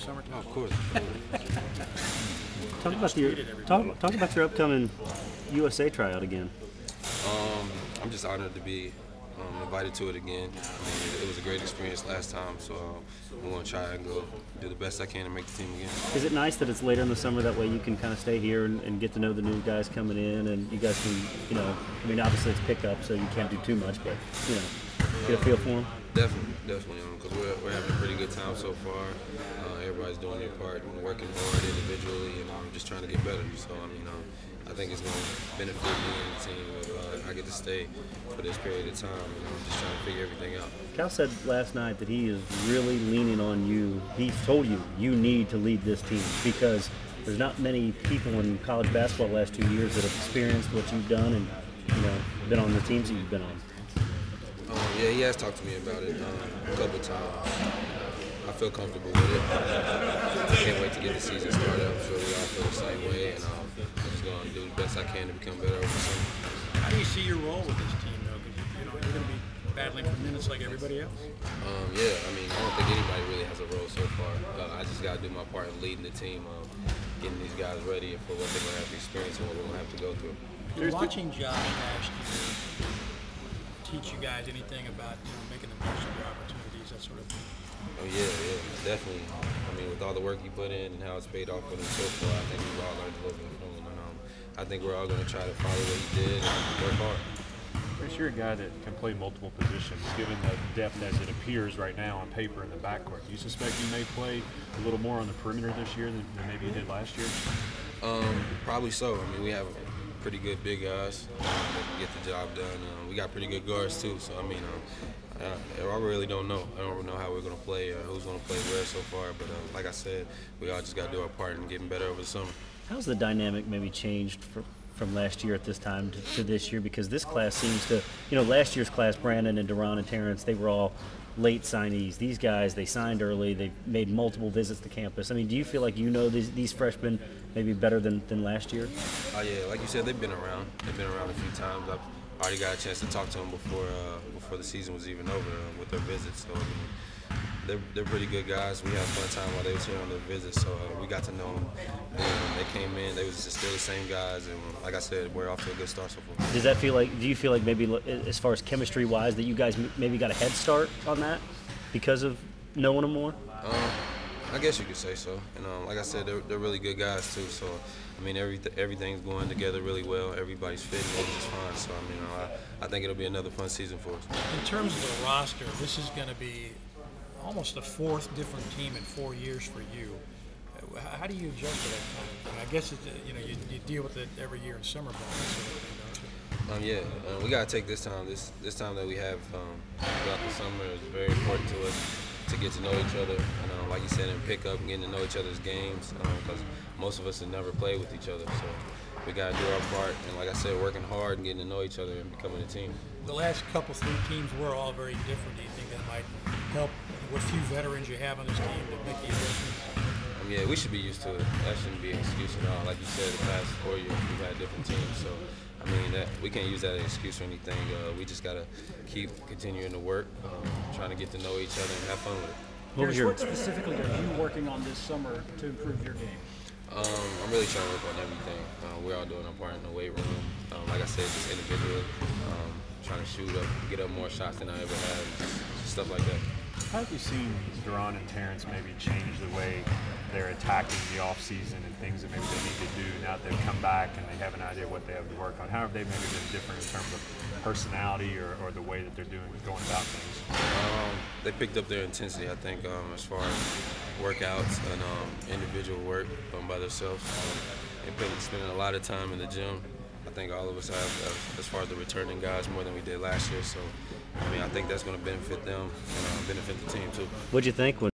summertime? Oh, of course. Talk about your upcoming USA tryout again. I'm just honored to be invited to it again. I mean, it was a great experience last time, so I'm going to try and go do the best I can to make the team again. Is it nice that it's later in the summer? That way you can kind of stay here and get to know the new guys coming in, and you guys can, I mean, obviously it's pickup, so you can't do too much, but get a feel for them. Definitely, because we're having a pretty good time so far. Everybody's doing their part and working hard individually, and just trying to get better. So I think it's going to benefit me and the team if I get to stay for this period of time, and I'm just trying to figure everything out. Cal said last night that he is really leaning on you. He told you need to lead this team because there's not many people in college basketball the last 2 years that have experienced what you've done and been on the teams that you've been on. Yeah, he has talked to me about it a couple of times. I feel comfortable with it. I can't wait to get the season started. I'm sure we all feel the same way, and I'm just going to do the best I can to become better over summer. How do you see your role with this team, though? Because you're going to be battling for minutes like everybody else. Yeah, I mean, I don't think anybody really has a role so far. I just got to do my part in leading the team, getting these guys ready for what they're going to have to experience and what we're going to have to go through. You're watching Josh last year teach you guys anything about making the most of your opportunities, that sort of thing? Oh yeah, definitely. I mean, with all the work he put in and how it's paid off for him so far, I think we've all learned a little bit from him. And I think we're all going to try to follow what he did and work hard. Chris, you're a guy that can play multiple positions, given the depth as it appears right now on paper in the backcourt. Do you suspect you may play a little more on the perimeter this year than maybe you did last year? Probably so. I mean, we have pretty good big guys that can get the job done. We got pretty good guards too, so I mean, I really don't know. I don't know how we're going to play or who's going to play where so far, but like I said, we all just got to do our part in getting better over the summer. How's the dynamic maybe changed from last year at this time to this year? Because this class seems to, last year's class, Brandon and Deron and Terrence, they were all late signees. These guys, they signed early. They made multiple visits to campus. I mean, do you feel like these freshmen maybe better than last year? Yeah, like you said, they've been around. They've been around a few times. I've already got a chance to talk to them before the season was even over with their visits. So I mean, they're pretty good guys. We had a fun time while they was here on their visits, so we got to know them. And when they came in, they was just still the same guys, and like I said, we're off to a good start so far. Do you feel like maybe as far as chemistry-wise that you guys maybe got a head start on that because of knowing them more? I guess you could say so. And like I said, they're really good guys too. So I mean, everything's going together really well. Everybody's fitting in just fine. So I mean, I think it'll be another fun season for us. In terms of the roster, this is going to be almost the fourth different team in 4 years for you. How do you adjust to that kind of thing? I guess you deal with it every year in summer ball, that sort of thing, don't you? Yeah, we got to take this time. This time that we have throughout the summer is very important to us to get to know each other. Like you said, and pick up and getting to know each other's games because most of us have never played with each other. So we got to do our part. And like I said, working hard and getting to know each other and becoming a team. The last three teams were all very different. Do you think that might help what few veterans you have on this team to make the adjustments? Yeah, we should be used to it. That shouldn't be an excuse at all. Like you said, the past 4 years we've had different teams, so I mean we can't use that as an excuse or anything. We just gotta keep continuing to work, trying to get to know each other and have fun with it. What specifically are you working on this summer to improve your game? I'm really trying to work on everything. We're all doing our part in the weight room. Like I said, just individually, trying to shoot up, get up more shots than I ever had, just stuff like that. How have you seen Deron and Terrence maybe change the way they're attacking the offseason and things that maybe they need to do now that they've come back and they have an idea what they have to work on? How have they maybe been different in terms of personality or the way that they're going about things? They picked up their intensity, I think, as far as workouts and individual work by themselves. They've been spending a lot of time in the gym. I think all of us have, as far as the returning guys, more than we did last year. So, I mean, I think that's going to benefit them and benefit the team too. What'd you think when